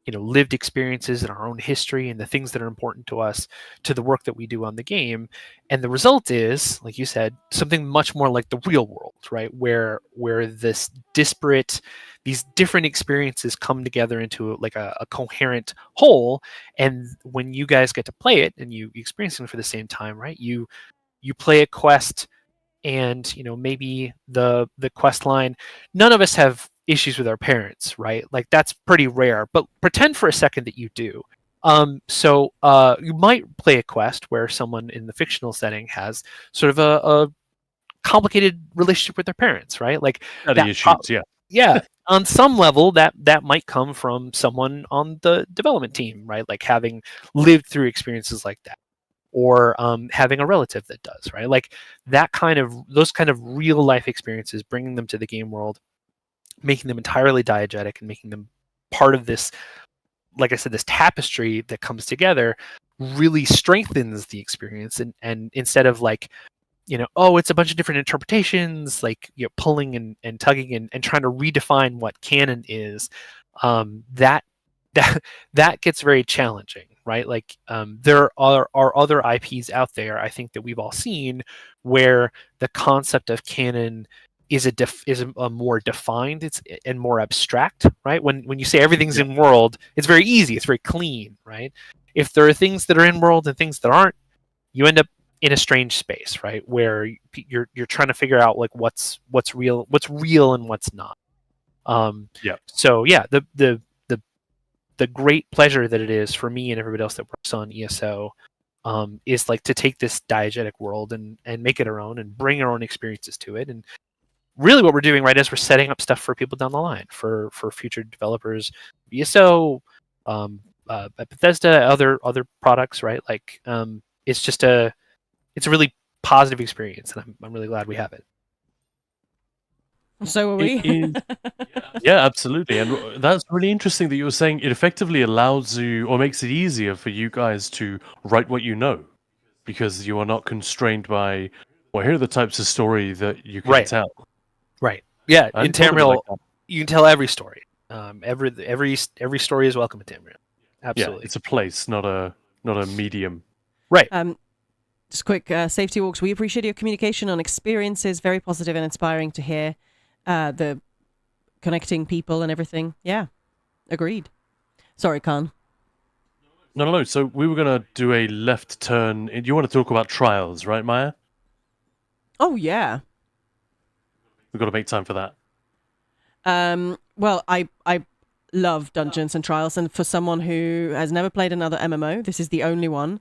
lived experiences and our own history and the things that are important to us to the work that we do on the game. And the result is, like you said, something much more like the real world, right? Where these different experiences come together into like a coherent whole. And when you guys get to play it and you experience them for the same time, right? You play a quest, and maybe the quest line, none of us have issues with our parents, right? Like that's pretty rare, but pretend for a second that you do. So you might play a quest where someone in the fictional setting has sort of a complicated relationship with their parents, right? Like issues, yeah. On some level, that might come from someone on the development team, right? Like having lived through experiences like that, or having a relative that does, right? Like those kind of real life experiences, bringing them to the game world, making them entirely diegetic and making them part of this, like I said, this tapestry that comes together, really strengthens the experience. And instead of like, it's a bunch of different interpretations, like pulling and tugging and trying to redefine what canon is, that gets very challenging, right? Like there are other IPs out there, I think, that we've all seen, where the concept of canon is a more defined, and more abstract, right? When you say everything's in world, it's very easy, it's very clean, right? If there are things that are in world and things that aren't, you end up in a strange space, right? Where you're trying to figure out like what's real and what's not. So yeah, the great pleasure that it is for me and everybody else that works on ESO is like to take this diegetic world and make it our own and bring our own experiences to it. And really what we're doing, right, is we're setting up stuff for people down the line, for future developers, ESO, Bethesda, other products, right? Like it's a really positive experience, and I'm really glad we have it. So are we. Yeah, absolutely. And that's really interesting that you were saying it effectively allows you, or makes it easier for you guys to write what you know, because you are not constrained by, well, here are the types of story that you can tell. Right. Yeah. In Tamriel, you can tell every story. Every story is welcome in Tamriel. Absolutely. Yeah, it's a place, not a medium. Right. Just quick safety walks. We appreciate your communication on experiences. Very positive and inspiring to hear. The connecting people and everything. Yeah, agreed. Sorry, Khan. No. So we were gonna do a left turn. You want to talk about trials, right, Maya? Oh yeah. We've got to make time for that. Well, I love Dungeons and Trials, and for someone who has never played another MMO, this is the only one.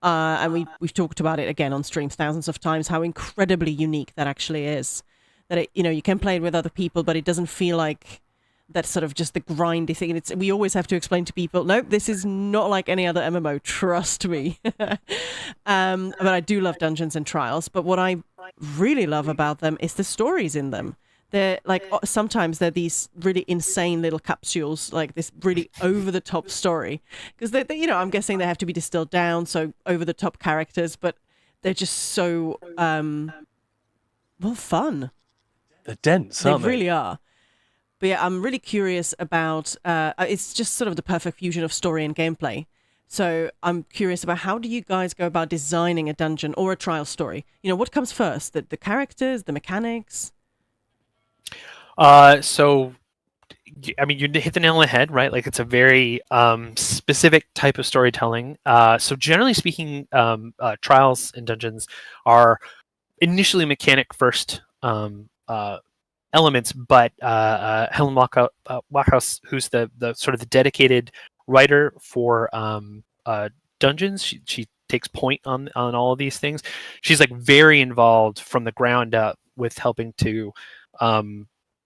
And we've talked about it again on streams thousands of times, how incredibly unique that actually is. That it, you can play it with other people, but it doesn't feel like that's sort of just the grindy thing. We always have to explain to people, no, this is not like any other MMO. Trust me. But I do love Dungeons and Trials. But what I really love about them is the stories in them. They're like, sometimes they're these really insane little capsules, like this really over the top story, because they I'm guessing they have to be distilled down, so over the top characters, but they're just so well, fun. They're dense, They aren't they? really are. But yeah, I'm really curious about. It's just sort of the perfect fusion of story and gameplay. So I'm curious about, how do you guys go about designing a dungeon or a trial story? What comes first? The characters, the mechanics? So, I mean, you hit the nail on the head, right? Like, it's a very specific type of storytelling. So generally speaking, trials and dungeons are initially mechanic first elements, but Helen Wackhouse, who's the sort of the dedicated writer for dungeons, she takes point on all of these things. She's like very involved from the ground up with helping to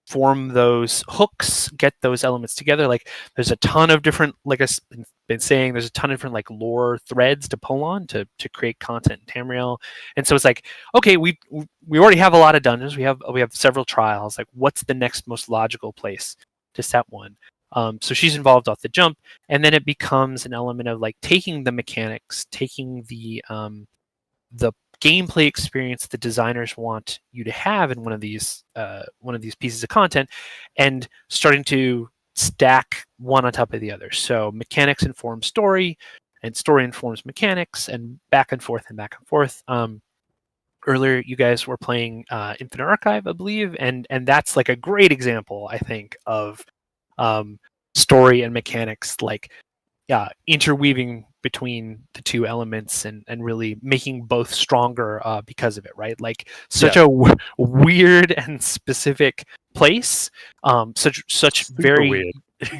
form those hooks, get those elements together. Like, there's a ton of different, like I've been saying, there's a ton of different like lore threads to pull on to create content in Tamriel. And so it's like, okay, we already have a lot of dungeons. We have several trials. Like, what's the next most logical place to set one? So she's involved off the jump, and then it becomes an element of like taking the mechanics, taking the gameplay experience the designers want you to have in one of these pieces of content, and starting to stack one on top of the other. So mechanics inform story, and story informs mechanics, and back and forth and back and forth. Earlier, you guys were playing Infinite Archive, I believe, and that's like a great example, I think, of story and mechanics, like interweaving between the two elements and really making both stronger because of it, right? Like, such a weird and specific place, such Super very weird.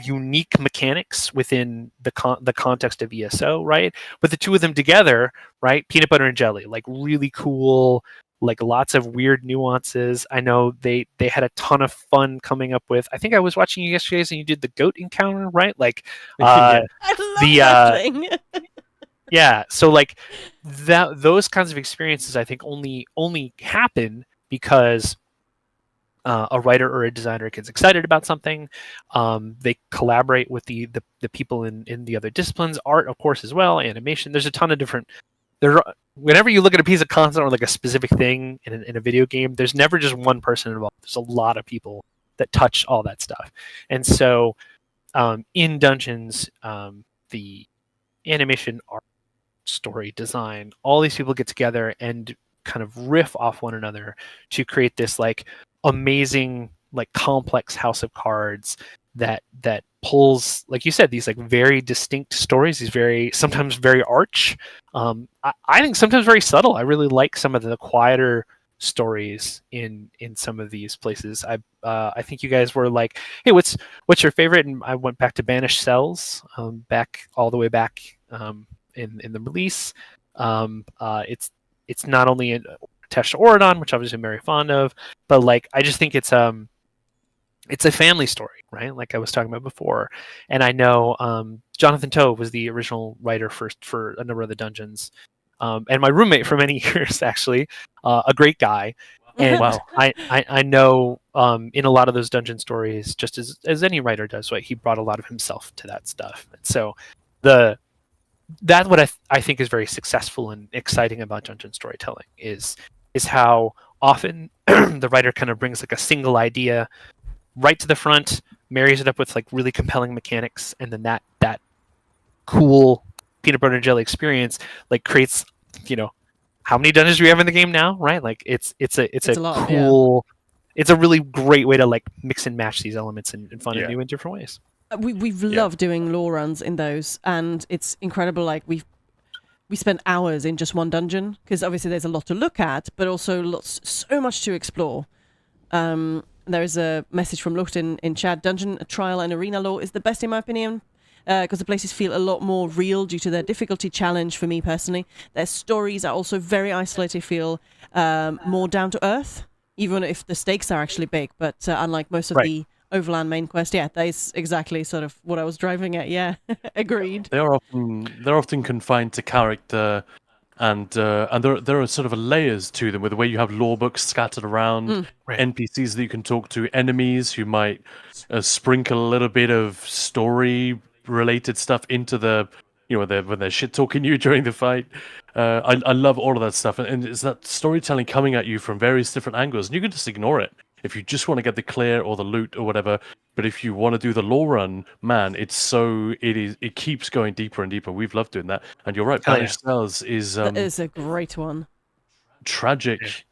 unique mechanics within the context of ESO, right? But the two of them together, right? Peanut butter and jelly, like really cool, like lots of weird nuances. I know they had a ton of fun coming up with. I think I was watching you yesterday, and you did the goat encounter, right? Like, I love that thing. yeah. So like those kinds of experiences, I think only happen because a writer or a designer gets excited about something. They collaborate with the people in the other disciplines, art, of course, as well, animation. There's a ton of different. Whenever you look at a piece of content or like a specific thing in a video game, there's never just one person involved. There's a lot of people that touch all that stuff. And so in Dungeons, the animation, art, story, design, all these people get together and kind of riff off one another to create this like amazing, like complex house of cards that pulls, like you said, these like very distinct stories, these sometimes very arch, I think sometimes very subtle. I really like some of the quieter stories in some of these places. I think you guys were like, hey, what's your favorite? And I went back to Banished Cells, back all the way back in the release. It's not only in Tesh Oridon, which obviously I'm very fond of, but like I just think it's a family story, right? Like I was talking about before. And I know Jonathan Tove was the original writer for a number of the dungeons. And my roommate for many years, actually, a great guy. And Wow. I know in a lot of those dungeon stories, just as any writer does, right, he brought a lot of himself to that stuff. And so that's what I think is very successful and exciting about dungeon storytelling is how often the writer kind of brings like a single idea right to the front, marries it up with like really compelling mechanics, and then that cool peanut butter and jelly experience like creates, how many dungeons do we have in the game now, right? Like it's a lot, cool, it's a really great way to like mix and match these elements in fun and Yeah. new and different ways. we've loved doing lore runs in those, and it's incredible. Like we spend hours in just one dungeon because obviously there's a lot to look at, but also so much to explore. There is a message from Lucht in chat. Dungeon trial and arena lore is the best in my opinion, because the places feel a lot more real due to their difficulty challenge for me personally. Their stories are also very isolated, feel more down to earth, even if the stakes are actually big. But unlike most of the Overland main quest, that is exactly sort of what I was driving at. Yeah, agreed. They're often confined to character, and there are sort of layers to them, with the way you have lore books scattered around, NPCs that you can talk to, enemies who might sprinkle a little bit of story related stuff into the, when they're shit talking you during the fight. I love all of that stuff, and it's that storytelling coming at you from various different angles, and you can just ignore it if you just want to get the clear or the loot or whatever. But if you want to do the lore run, man, it keeps going deeper and deeper. We've loved doing that, and you're right. Banished Cells is that is a great one. Tragic,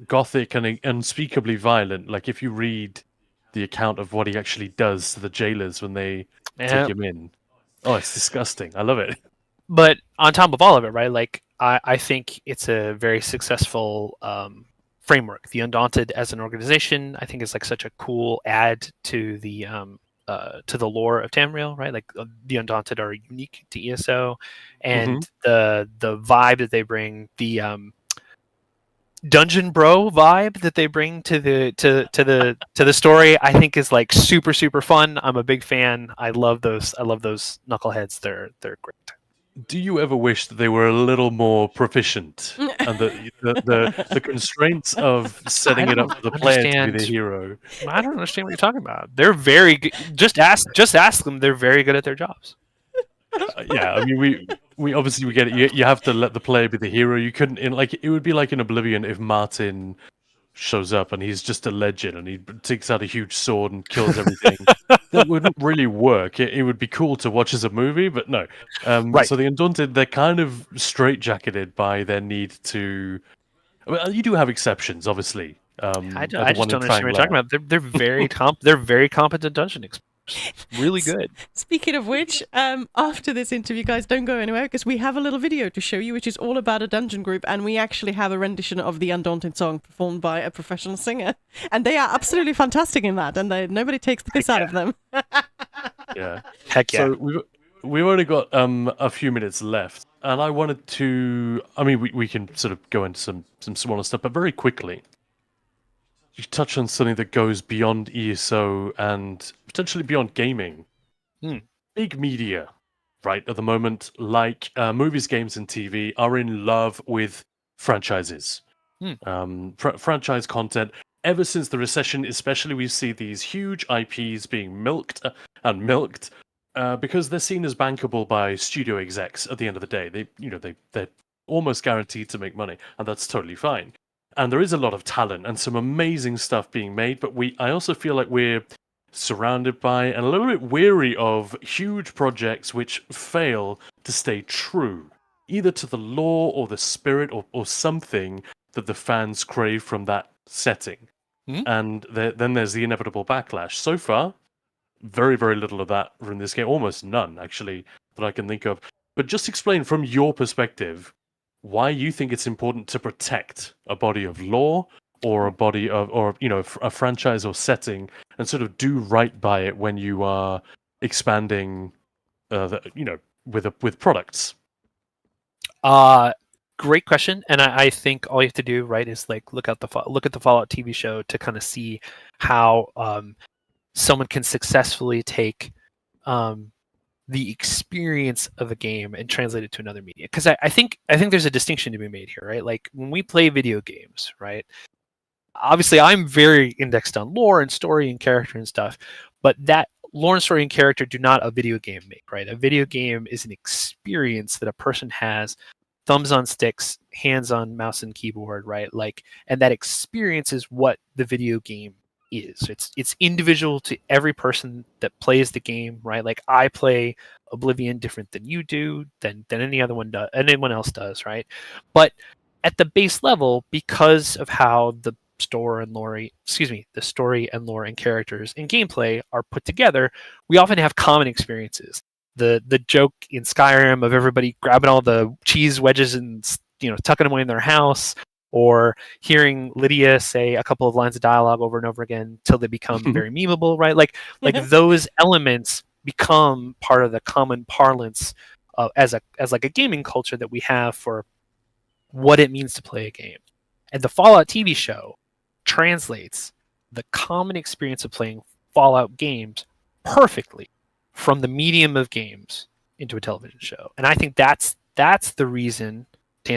gothic, and unspeakably violent. Like if you read the account of what he actually does to the jailers when they take him in, oh, it's disgusting. I love it. But on top of all of it, right? Like I think it's a very successful framework. The Undaunted as an organization, I think, is like such a cool add to the lore of Tamriel, right? Like the Undaunted are unique to ESO, and the vibe that they bring, the dungeon bro vibe that they bring to the story, I think is like super super fun. I'm a big fan. I love those knuckleheads. They're great. Do you ever wish that they were a little more proficient, and the constraints of setting it up for the player to be the hero? I don't understand what you're talking about. They're very good. Just ask them. They're very good at their jobs. Yeah, I mean, we obviously we get it. You have to let the player be the hero. You couldn't it would be like in Oblivion if Martin shows up and he's just a legend and he takes out a huge sword and kills everything. That wouldn't really work. It would be cool to watch as a movie, but no. So the Undaunted, they're kind of straitjacketed by their need to. Well, you do have exceptions, obviously. I just don't understand what you're talking about. They're very they're very competent dungeon experts. Really good. Speaking of which, after this interview, guys, don't go anywhere because we have a little video to show you, which is all about a dungeon group, and we actually have a rendition of the Undaunted song performed by a professional singer, and they are absolutely fantastic in that, and nobody takes the piss out of them. Yeah, heck yeah. So we've only got a few minutes left, and I wanted to. I mean, we can sort of go into some smaller stuff, but very quickly. You touch on something that goes beyond ESO and potentially beyond gaming. Big media, right, at the moment, like movies, games, and TV, are in love with franchises. Franchise content. Ever since the recession, especially, we see these huge IPs being milked and milked because they're seen as bankable by studio execs at the end of the day. They're almost guaranteed to make money, and that's totally fine. And there is a lot of talent and some amazing stuff being made, but I also feel like we're surrounded by and a little bit weary of huge projects which fail to stay true, either to the lore or the spirit or something that the fans crave from that setting. And then there's the inevitable backlash. So far, very, very little of that from this game, almost none, actually, that I can think of. But just explain from your perspective why you think it's important to protect a body of lore or a body of, or a franchise or setting, and sort of do right by it when you are expanding, with products. Great question, and I think all you have to do, right, is like look at the Fallout TV show to kind of see how someone can successfully take the experience of a game and translate it to another media. Because I think there's a distinction to be made here, right? Like when we play video games, right? Obviously, I'm very indexed on lore and story and character and stuff, but that lore and story and character do not a video game make, right? A video game is an experience that a person has, thumbs on sticks, hands on mouse and keyboard, right? Like, and that experience is what the video game is. It's individual to every person that plays the game, right? Like I play Oblivion different than you do, than anyone else does, right? But at the base level, because of how the story and lore and characters and gameplay are put together, we often have common experiences. The joke in Skyrim of everybody grabbing all the cheese wedges and tucking them away in their house, or hearing Lydia say a couple of lines of dialogue over and over again till they become very memeable, right? Like those elements become part of the common parlance as like a gaming culture that we have for what it means to play a game. And the Fallout TV show translates the common experience of playing Fallout games perfectly from the medium of games into a television show. And I think that's the reason, to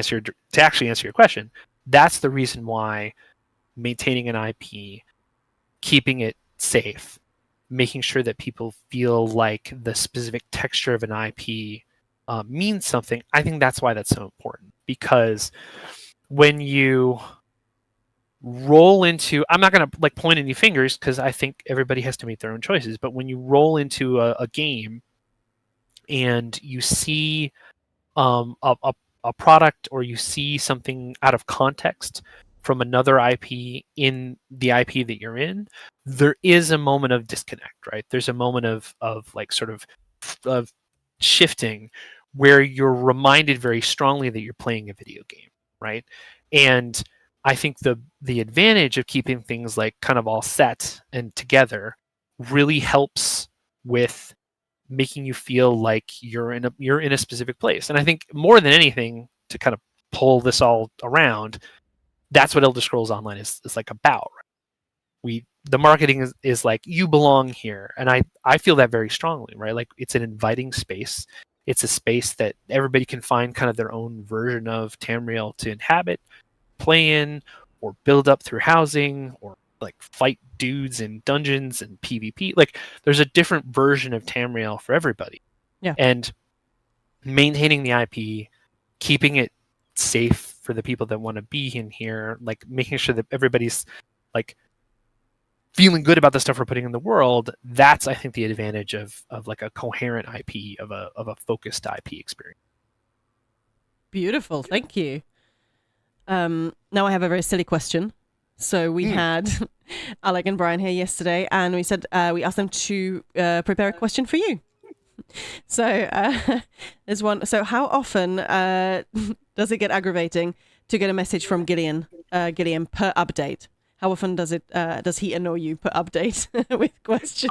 actually answer your question, that's the reason why maintaining an IP, keeping it safe, making sure that people feel like the specific texture of an IP means something. I think that's why that's so important, because when you roll into, I'm not going to point any fingers because I think everybody has to make their own choices, but when you roll into a game and you see a product, or you see something out of context from another IP in the IP that you're in, there is a moment of disconnect, right? There's a moment of shifting where you're reminded very strongly that you're playing a video game, right? And I think the advantage of keeping things kind of all set and together really helps with making you feel like you're in a specific place. And I think more than anything, to kind of pull this all around, that's what Elder Scrolls Online is about. Right? The marketing is like, you belong here, and I feel that very strongly, right? Like, it's an inviting space. It's a space that everybody can find kind of their own version of Tamriel to inhabit, play in, or build up through housing, or fight dudes in dungeons and PvP. There's a different version of Tamriel for everybody. Yeah. And maintaining the IP, keeping it safe for the people that want to be in here, making sure that everybody's feeling good about the stuff we're putting in the world. That's, I think, the advantage of a coherent IP, of a focused IP experience. Beautiful, thank you. Now I have a very silly question. So we had Alec and Brian here yesterday, and we said we asked them to prepare a question for you. So there's one. So how often does it get aggravating to get a message from Gillian per update? How often does he annoy you per update with questions?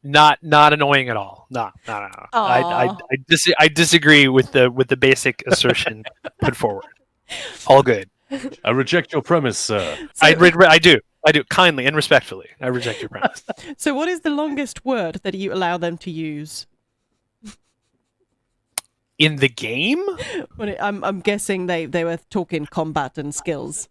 Not annoying at all. No. I disagree with the basic assertion put forward. All good. I reject your premise, sir. So, I do kindly and respectfully. I reject your premise. So, what is the longest word that you allow them to use in the game? I'm guessing they were talking combat and skills.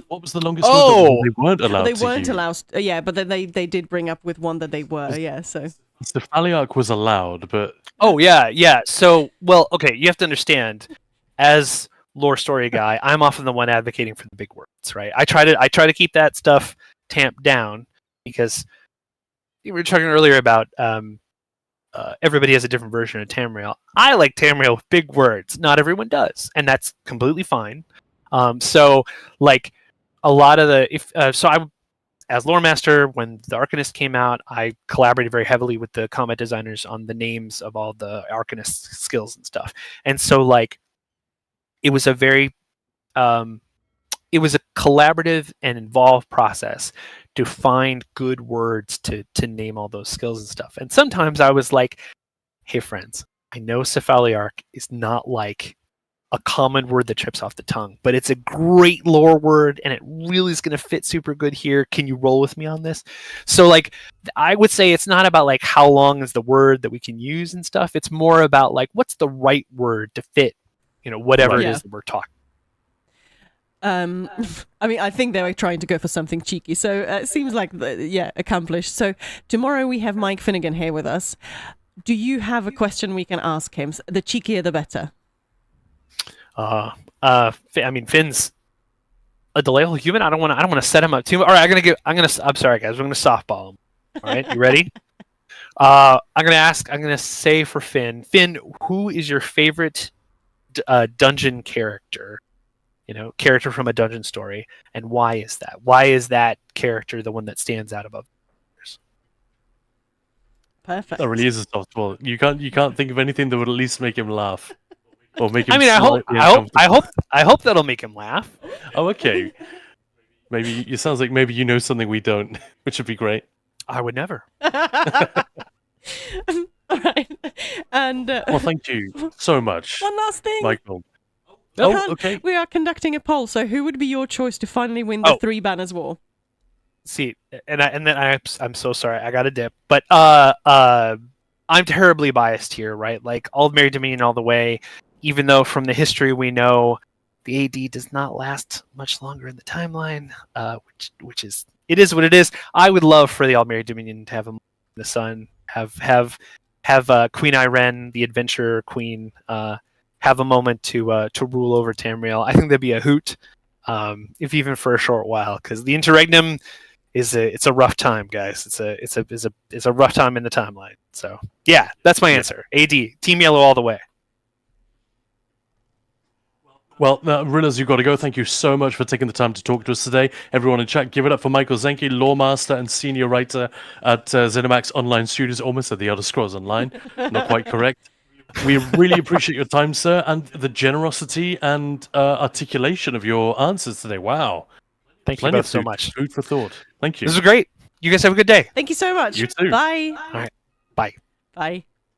What was the longest word that they weren't allowed to use? They weren't allowed. Yeah, but then they did bring up with one that they were. Yeah, so the Faliarch was allowed, but yeah. So, well, okay, you have to understand, as lore story guy, I'm often the one advocating for the big words, right? I try to keep that stuff tamped down, because we were talking earlier about everybody has a different version of Tamriel. I like Tamriel with big words. Not everyone does, and that's completely fine. So a lot of I, as Loremaster, when the Arcanist came out, I collaborated very heavily with the combat designers on the names of all the Arcanist skills and stuff. And so it was a very it was a collaborative and involved process to find good words to name all those skills and stuff. And sometimes I was like, hey friends, I know Cephaliarch is not a common word that trips off the tongue, but it's a great lore word and it really is going to fit super good here. Can you roll with me on this? So I would say it's not about how long is the word that we can use and stuff. It's more about what's the right word to fit, whatever it is that we're talking. I mean, I think they were trying to go for something cheeky, so it seems accomplished. So tomorrow we have Mike Finnegan here with us. Do you have a question we can ask him? The cheekier, the better. I mean, Finn's a delightful human. I don't want to set him up too much. All right, I'm sorry, guys. We're gonna softball him. All right, you ready? I'm gonna say for Finn, who is your favorite dungeon character character from a dungeon story, and why is that? Why is that character the one that stands out above others? Perfect. That really is a softball. You can't think of anything that would at least make him laugh, or make him. I mean, I hope that'll make him laugh. Oh, okay. Maybe it sounds like maybe you know something we don't, which would be great. I would never. All right. And Well, thank you so much, one last thing, Michael. Oh, okay. We are conducting a poll. So, who would be your choice to finally win the 3 banners war? See, and then I'm so sorry, I got a dip, but I'm terribly biased here, right? Like Aldmeri Dominion all the way. Even though from the history we know the AD does not last much longer in the timeline, which is it is what it is. I would love for the Aldmeri Dominion to have a the sun, have Queen Irene, the adventure queen, have a moment to rule over Tamriel. I think that'd be a hoot, if even for a short while, because the interregnum it's a rough time, guys. It's a rough time in the timeline. So yeah, that's my answer. AD, Team Yellow all the way. Well, Rillas, you've got to go. Thank you so much for taking the time to talk to us today. Everyone in chat, give it up for Michael Zenke, Loremaster and senior writer at ZeniMax Online Studios. Almost said the Elder Scrolls Online. Not quite correct. We really appreciate your time, sir, and the generosity and articulation of your answers today. Wow. Thank you both so much. Food for thought. Thank you. This is great. You guys have a good day. Thank you so much. You too. Bye. All right. Bye. Bye.